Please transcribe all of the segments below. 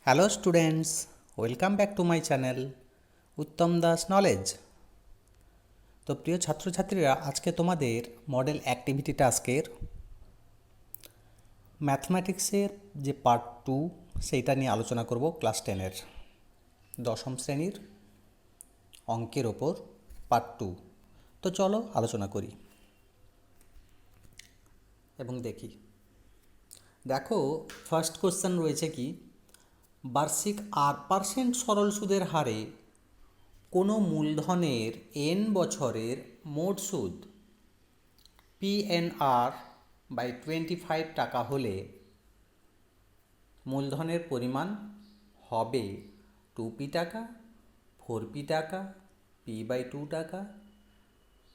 Hello students, welcome back to my channel Uttam Das knowledge. তো প্রিয় ছাত্রছাত্রীরা, আজকে তোমাদের মডেল অ্যাক্টিভিটি টাস্কের ম্যাথমেটিক্সের যে পার্ট 2 সেইটা নিয়ে আলোচনা করব। ক্লাস 10-এর দশম শ্রেণীর অঙ্কের ওপর পার্ট 2। তো চলো আলোচনা করি এবং দেখি। দেখো, ফার্স্ট কোশ্চেন রয়েছে কি, বার্ষিক 8% সরল সুদের হারে কোনো মূলধনের n বছরের মোট সুদ PNR/25 টাকা হলে মূলধনের পরিমাণ হবে 2p টাকা, 4p টাকা, p/2 টাকা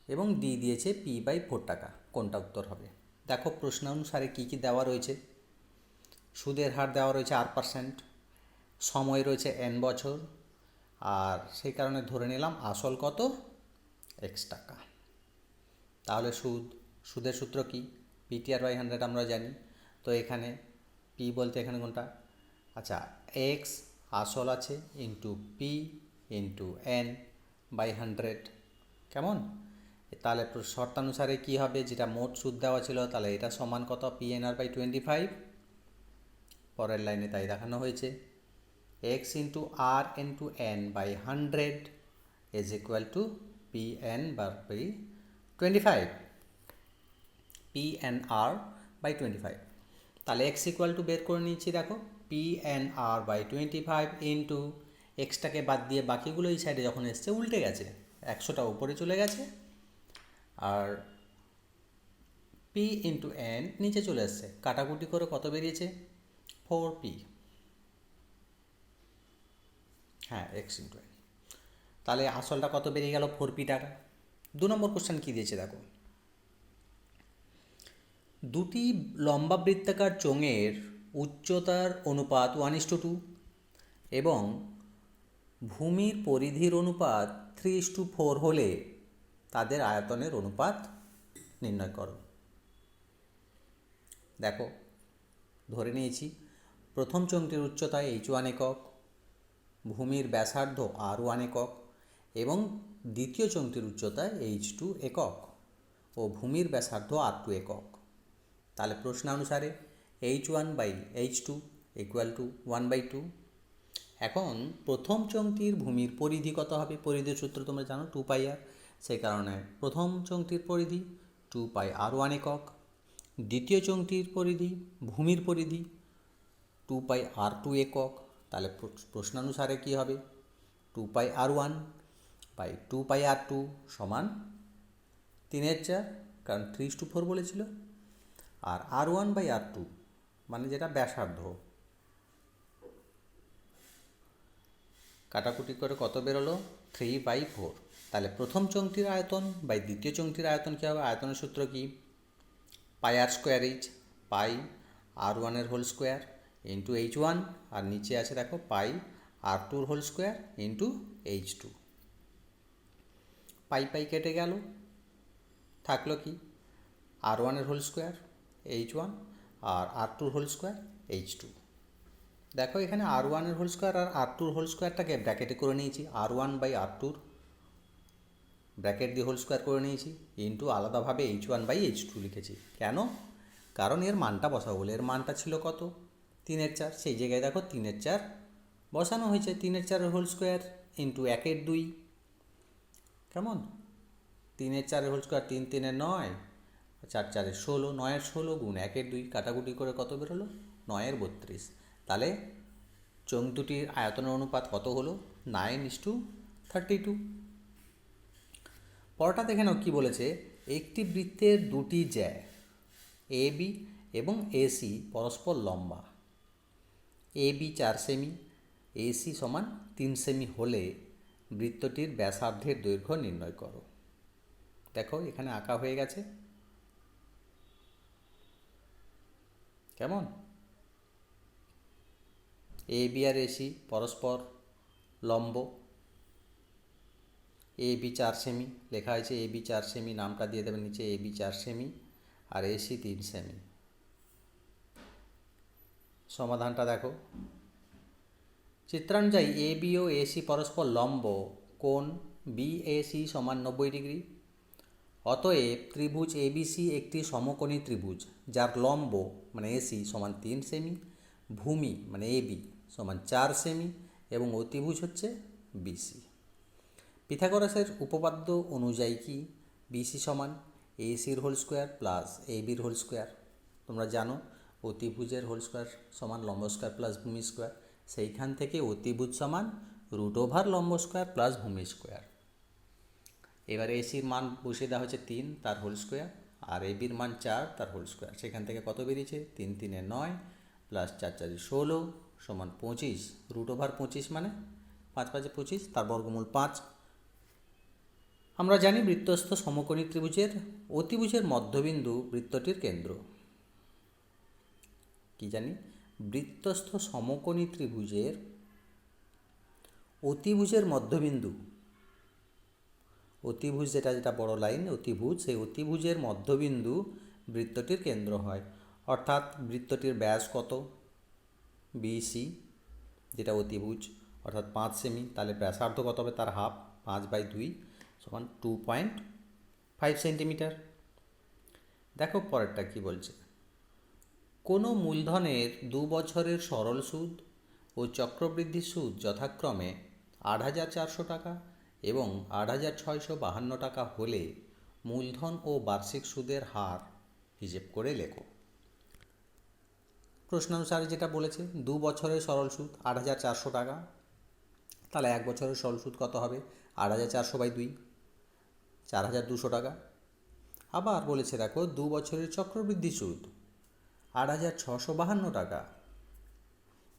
এবং ডি দিয়েছে p/4 টাকা। কোনটা উত্তর হবে? দেখো, প্রশ্ন অনুসারে কী কী দেওয়া রয়েছে। সুদের হার দেওয়া রয়েছে 8%, সময় রয়েছে n বছর, আর সেই কারণে ধরে নিলাম আসল কত, x টাকা। তাহলে সুদের সূত্র কি? PTR/100 আমরা জানি। তো এখানে পি বলতে এখানে কোনটা? আচ্ছা, এক্স আসল আছে ইন্টু পি ইন্টু n/100। কেমন? তাহলে শর্তানুসারে কি হবে, যেটা মোট সুদ দেওয়া ছিল তাহলে এটা সমান কত, PNR/25। পরের লাইনে তাই দেখানো হয়েছে, x into R into n/100 is equal to PNR/25। PNR/25। তাহলে এক্স ইকুয়াল টু বের করে নিচ্ছি। দেখো, PNR/25 ইন্টু এক্সটাকে বাদ দিয়ে বাকিগুলো এই সাইডে যখন এসছে উল্টে গেছে, 100টা উপরে চলে গেছে, আর পি ইন্টু এন নিচে চলে এসছে। কাটাকুটি করে কত বেরিয়েছে? 4p। হ্যাঁ, এক্স ইন্টু এন। তাহলে আসলটা কত বেরিয়ে গেল? 4p টাকা। 2 নম্বর কোশ্চেন কী দিয়েছে দেখো, দুটি লম্বা বৃত্তাকার চোঙের উচ্চতার অনুপাত 1:2 এবং ভূমির পরিধির অনুপাত 3:4 হলে তাদের আয়তনের অনুপাত নির্ণয় করো। দেখো, ধরে নিয়েছি প্রথম চোঙটির উচ্চতা h1 একক, ভূমির ব্যাসার্ধ r1 একক এবং দ্বিতীয় চোঙটির উচ্চতা h2 একক ও ভূমির ব্যাসার্ধ r2 একক। তাহলে প্রশ্নানুসারে h1/h2 ইকুয়াল টু 1/2। এখন প্রথম চোঙটির ভূমির পরিধি কত হবে? পরিধির সূত্র তোমরা জানো, 2πr। সেই কারণে প্রথম চোঙটির পরিধি 2πr1 একক, দ্বিতীয় চোঙটির পরিধি, ভূমির পরিধি 2πr2 একক। তাহলে প্রশ্নানুসারে কী হবে? 2πr1/2πr2 সমান 3/4, কারণ 3:4 বলেছিল। আর r1/r2 মানে যেটা ব্যাসার্ধ, কাটাকুটি করে কত বেরোলো? 3/4। তাহলে প্রথম চোঙটির আয়তন বাই দ্বিতীয় চোঙটির আয়তন কী হবে? আয়তনের সূত্র কি? πr² is πr1 whole square into h1, আর নিচে আছে দেখো πr2 whole square into h2। পাই কেটে গেল, থাকলো কি? r1 হোল স্কোয়ার h1 আর r2 হোল স্কোয়ার h2। দেখো, এখানে r1 হোল স্কোয়ার আর r2 হোল স্কোয়ারটাকে ব্র্যাকেটে করে নিয়েছি, r1/r2 ব্র্যাকেট দিয়ে হোল স্কোয়ার করে নিয়েছি ইন্টু আলাদাভাবে h1/h2 লিখেছি। কেন? কারণ এর মানটা বসাবো বলে। এর মানটা ছিল কত? 3/4। সেই জায়গায় দেখো 3/4 বসানো হয়েছে। 3/4 হোল স্কোয়ার ইন্টু 1/2। কেমন? 3/4 হোল স্কোয়ার, 3 3 9, 4 4 16, 9 গুণ 1/2, কাটাকুটি করে কত বেরোলো? 9/32। তাহলে চোঙ দুটির আয়তনের অনুপাত কত হলো? 9:32। পরটা দেখে নাও কী বলেছে। একটি বৃত্তের দুটি জ্যা এ বি এবং এসি পরস্পর লম্বা। এ বি 4 সেমি, এসি সমান 3 সেমি হলে বৃত্তটির ব্যাসার্ধের দৈর্ঘ্য নির্ণয় করো। দেখো, এখানে আঁকা হয়ে গেছে। কেমন? এ বি আর এসি পরস্পর লম্ব। এ বি 4 সেমি লেখা হয়েছে, এ বি 4 সেমি নামটা দিয়ে দেবেন নিচে, A B 4 semi R AC 3 semi. সমাধানটা দেখো, চিত্রানুযায়ী এ বি ও এসি পরস্পর লম্ব, কোণ বিএসি সমান 90 ডিগ্রি। অতএব ত্রিভুজ এবিসি একটি সমকোণী ত্রিভুজ, যার লম্ব মানে এসি সমান 3 সেমি, ভূমি মানে এবি সমান 4 সেমি এবং অতিভুজ হচ্ছে বিসি। পিথাগোরাসের উপপাদ্য অনুযায়ী কি বিসি সমান এসির হোল স্কোয়ার প্লাস এবির হোল স্কোয়ার। তোমরা জানো অতিভুজের হোল স্কোয়ার সমান লম্ব স্কোয়ার প্লাস ভূমি স্কোয়ার, সেইখান থেকে অতিভুজ সমান √ লম্ব স্কোয়ার প্লাস ভূমি স্কোয়ার। এবারে এসির মান বসিয়ে দেওয়া হচ্ছে 3 তার হোল স্কোয়ার, আর এবির মান 4 তার হোল স্কোয়ার। সেখান থেকে কত বেরিয়েছে 3 3 9 প্লাস 4 4 16 সমান 25। √ 25 মানে 5 5 25, তার বর্গমূল 5। আমরা জানি বৃত্তস্থ সমকোণী ত্রিভুজের অতিভুজের মধ্যবিন্দু বৃত্তটির কেন্দ্র। কি জানি বৃত্তস্থ সমকোণী ত্রিভুজের অতিভুজের মধ্যবিন্দু, অতিভুজ যেটা বড় লাইন অতিভুজ, সেই অতিভুজের মধ্যবিন্দু বৃত্তটির কেন্দ্র হয়। অর্থাৎ বৃত্তটির ব্যাস কত বিসি, যেটা অতিভুজ অর্থাৎ 5 সেমি, তাহলে ব্যাসার্ধ কত হবে তার হাফ, 5/2 সমান 2.5 সেন্টিমিটার। দেখো পরেরটা কি বলছে। কোনো মূলধনের 2 বছরের সরল সুদ ও চক্রবৃদ্ধি সুদ যথাক্রমে 8,400 টাকা এবং 8,652 টাকা হলে মূলধন ও বার্ষিক সুদের হার হিসেব করে লেখো। প্রশ্নানুসারে যেটা বলেছে 2 বছরের সরল সুদ 8,400 টাকা, তাহলে 1 বছরের সরল সুদ কত হবে 8,400/2 4,200 টাকা। আবার বলেছে দেখো 2 বছরের চক্রবৃদ্ধি সুদ 8,652 টাকা,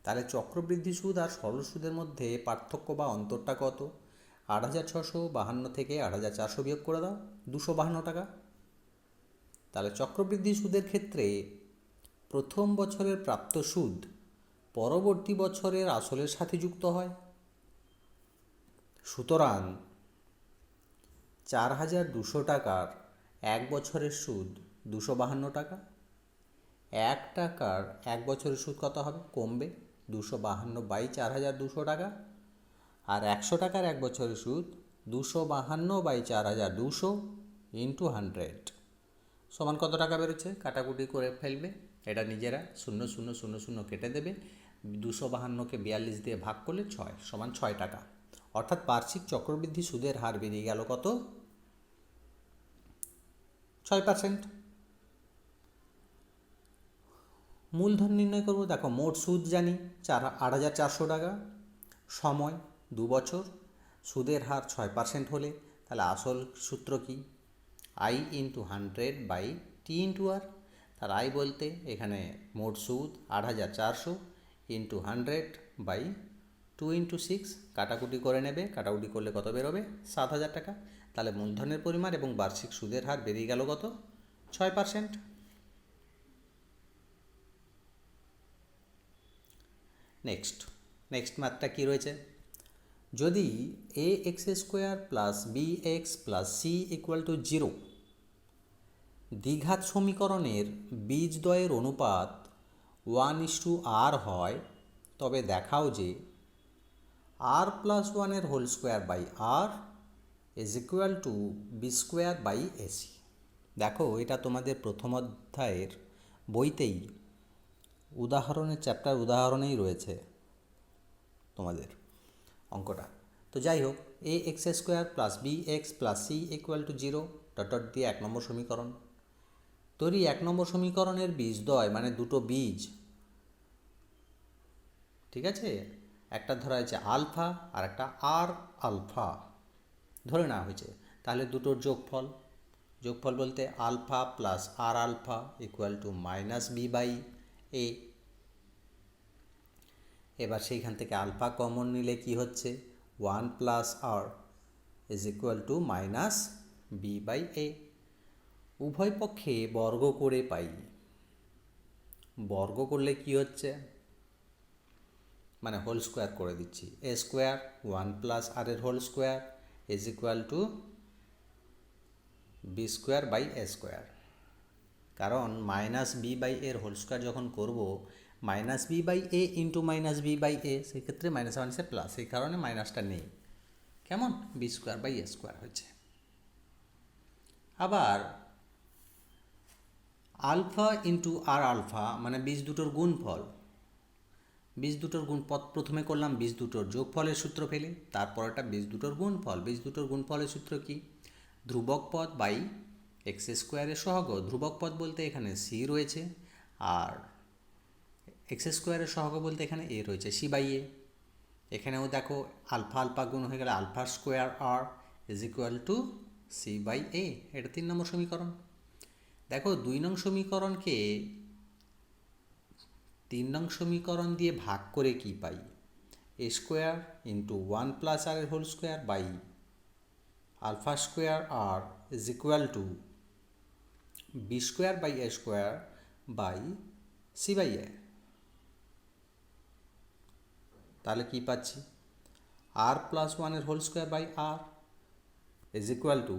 তাহলে চক্রবৃদ্ধি সুদ আর সরল সুদের মধ্যে পার্থক্য বা অন্তরটা কত 8,652 থেকে 8,400 বিয়োগ করে দাও 252 টাকা। তাহলে চক্রবৃদ্ধি সুদের ক্ষেত্রে প্রথম বছরের প্রাপ্ত সুদ পরবর্তী বছরের আসলের সাথে যুক্ত হয়। সুতরাং 4,200 টাকার 1 বছরের সুদ 252 টাকা। 1 টাকার 1 বছরের সুদ কত হবে কমবে 252/4,200 টাকা, আর 100 টাকার 1 বছরের সুদ 252/4,200 ইন্টু 100 সমান কত টাকা বেরোচ্ছে, কাটাকুটি করে ফেলবে, এটা নিজেরা 0 0 0 0 কেটে দেবে। 252কে 42 দিয়ে ভাগ করলে 6 সমান 6 টাকা। অর্থাৎ বার্ষিক চক্রবৃদ্ধি সুদের হার বেরিয়ে গেল কত 6%। মূলধন নির্ণয় করব। দেখো মোট সুদ জানি 8,400 টাকা, সময় 2 বছর, সুদের হার 6% হলে তাহলে আসল সূত্র কি I × 100/T × R। তার I বলতে এখানে মোট সুদ 8,400 × 100/2 × 6, কাটাকুটি করে নেবে, কাটাকুটি করলে কত বেরোবে 7,000 টাকা। তাহলে মূলধনের পরিমাণ এবং বার্ষিক সুদের হার বেরিয়ে গেল কত 6%। নেক্সট ম্যাথটা কী রয়েছে, যদি ax² + bx + c = 0 দ্বিঘাত সমীকরণের বীজদ্বয়ের অনুপাত 1:r হয়, তবে দেখাও যে r + 1 whole square by r = b²/ac। দেখো এটা তোমাদের প্রথম অধ্যায়ের বইতেই উদাহরণের চ্যাপ্টার উদাহরণেই রয়েছে তোমাদের অঙ্কটা। তো যাই হোক ax² + bx + c = 0 ডট দিয়ে 1 নম্বর সমীকরণ তৈরি। 1 নম্বর সমীকরণের বীজদ্বয় মানে দুটো বীজ, ঠিক আছে, একটা ধরা হয়েছে আলফা আর একটা আর আলফা ধরে নেওয়া হয়েছে। তাহলে দুটোর যোগফল বলতে আলফা প্লাস আর আলফা = -b/a। এবার সেইখান থেকে আলফা কমন নিলে কি হচ্ছে 1 + r = -b/a। উভয় পক্ষে বর্গ করে পাই, বর্গ করলে কি হচ্ছে মানে হোল স্কোয়ার করে দিচ্ছি, a² 1 + r এর হোল স্কোয়ার = b²/a²। কারণ -b/a এর হোল স্কোয়ার যখন করব minus B by A into minus B by A, সেক্ষেত্রে মাইনাস মাইনাসে প্লাস, সেই কারণে মাইনাসটা নেই। কেমন? B square by A square হয়েছে। আবার আলফা ইন্টু আর আলফা মানে বীজ দুটোর গুণফল। বীজ দুটোর গুণপদ প্রথমে করলাম বীজ দুটোর যোগফলের সূত্র ফেলে, তারপর একটা বীজ দুটোর গুণফল। বীজ দুটোর গুণফলের সূত্র কি? ধ্রুবক পদ বাই এক্স স্কোয়ারের সহগ। ধ্রুবক পদ বলতে এখানে সি রয়েছে, আর এক্স স্কোয়ারের সহগ বলতে এখানে এ রয়েছে, সি বাই এ। এখানেও দেখো আলফা আলফা গুণ হয়ে গেলে alpha square R is equal to C by A. এটা 3 নম্বর সমীকরণ। দেখো 2 নং সমীকরণকে 3 নং সমীকরণ দিয়ে ভাগ করে কি পাই? A square into 1 plus R এর whole square by alpha square R is equal to B square by A square by C by A. তাহলে কি পাচ্ছি? আর প্লাস 1 এর whole square by R is equal to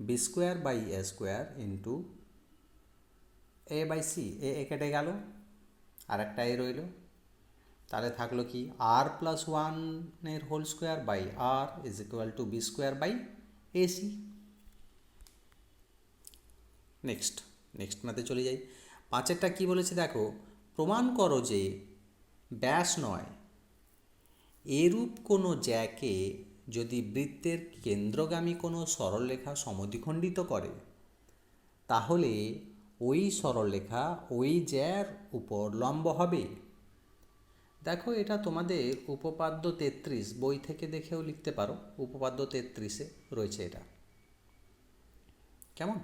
B square by A square into A by C. A কেটে গেল, আর একটা এ রইল। তাহলে থাকলো কি? আর প্লাস 1 এর whole square by R is equal to B square by A C. Next ম্যাথে চলে যাই। 5এরটা কি বলেছে দেখো, প্রমাণ করো যে ব্যাস নয় এরূপ কোনো জ্যাকে যদি বৃত্তের কেন্দ্রগামী কোনো সরলরেখা সমদ্বিখণ্ডিত করে, তাহলে ওই সরলরেখা ওই জ্যার উপর লম্ব হবে। দেখো এটা তোমাদের উপপাদ্য 33 বই থেকে দেখেও লিখতে পারো, উপপাদ্য 33-এ রয়েছে এটা। কেমন?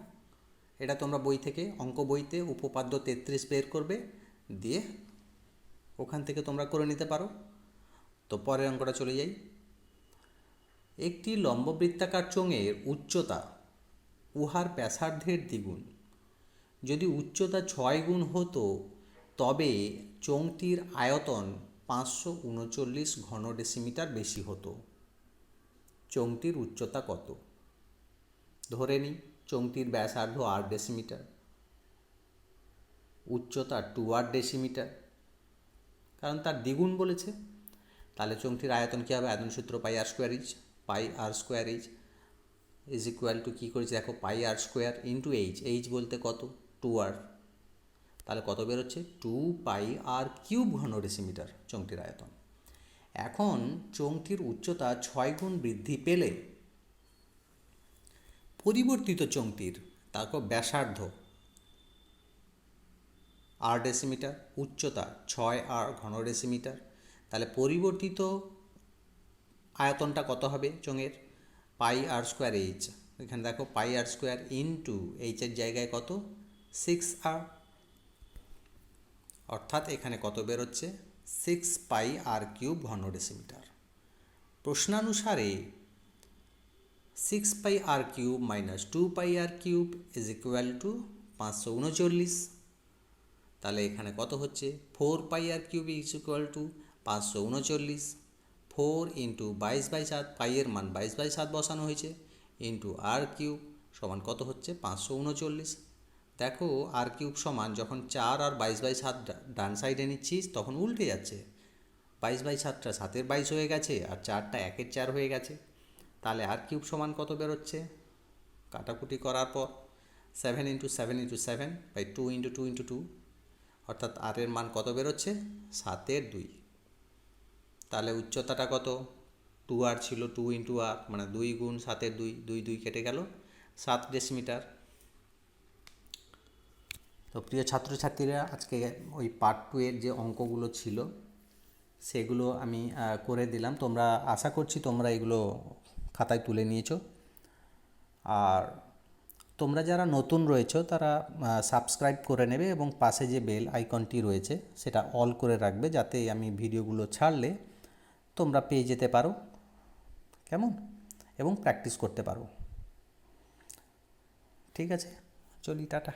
এটা তোমরা বই থেকে, অঙ্ক বইতে উপপাদ্য 33 বের করবে, দিয়ে ওখান থেকে তোমরা করে নিতে পারো। তো পরের অঙ্কটা চলে যাই। একটি লম্ববৃত্তাকার চোঙের উচ্চতা উহার ব্যাসার্ধের দ্বিগুণ। যদি উচ্চতা 6 গুণ হতো তবে চোঙটির আয়তন 539 ঘন ডেসিমিটার বেশি হতো। চোঙটির উচ্চতা কত? ধরে নিই চোঙটির ব্যাসার্ধ 8 ডেসিমিটার, উচ্চতা 2 ডেসিমিটার, কারণ তার দ্বিগুণ বলেছে। তাহলে চোঙটির আয়তন কী হবে? আয়তন সূত্র pi R square is, pi R square is equal to কী করেছে দেখো, pi R square into H. H বলতে কত? 2r। তাহলে কত বেরোচ্ছে? 2 পাই আর কিউব ঘন ডেসিমিটার চোঙটির আয়তন। এখন চোঙটির উচ্চতা 6 গুণ বৃদ্ধি পেলে পরিবর্তিত চোঙটির, তারপর ব্যাসার্ধ 8 ডেসিমিটার, উচ্চতা 6r ঘন ডেসিমিটার, তাহলে পরিবর্তিত আয়তনটা কত হবে চোঙের? পাই আর স্কোয়ার এইচ। এখানে দেখো পাই আর স্কোয়ার ইন্টু এইচের জায়গায় কত? 6r। অর্থাৎ এখানে কত বেরোচ্ছে? 6 পাই আর কিউব ঘন ডেসিমিটার। প্রশ্নানুসারে 6 pi R cube minus 2 pi R cube is equal to 539। তাহলে এখানে কত হচ্ছে? 4 pi R cube is equal to 539। 4 into 22/7, পাইয়ের মান 22/7 বসানো হয়েছে, ইন্টু আর কিউব সমান কত হচ্ছে? 539। দেখো আর কিউব সমান যখন 4 আর 22/7 ডান সাইডে নিচ্ছিস তখন উল্টে যাচ্ছে। 22/7টা 7-এর 22 হয়ে গেছে, আর 4টা 1-এর 4 হয়ে গেছে। তাহলে আর কিউব সমান কত বেরোচ্ছে কাটাকুটি করার পর? 7 into 7 into 7 by 2 into 2 into 2, অর্থাৎ আর এর মান কত বেরোচ্ছে? 7-এর 2। তাহলে উচ্চতাটা কত? 2r ছিল, 2 ইন্টু আর মানে 2 গুণ 7-এর 2, 2 2 কেটে গেল, 7 ডেসিমিটার। তো প্রিয় ছাত্রছাত্রীরা, আজকে ওই পার্ট 2 এর যে অঙ্কগুলো ছিল সেগুলো আমি করে দিলাম। তোমরা, আশা করছি তোমরা এগুলো খাতায় তুলে নিয়েছো। আর তোমরা যারা নতুন রয়েছো তারা সাবস্ক্রাইব করে নেবে এবং পাশে যে বেল আইকনটি রয়েছে সেটা অল করে রাখবে, যাতে আমি ভিডিওগুলো ছাড়লে তোমরা পেয়ে যেতে পারো। কেমন? এবং প্র্যাকটিস করতে পারো। ঠিক আছে, চলি, টাটা।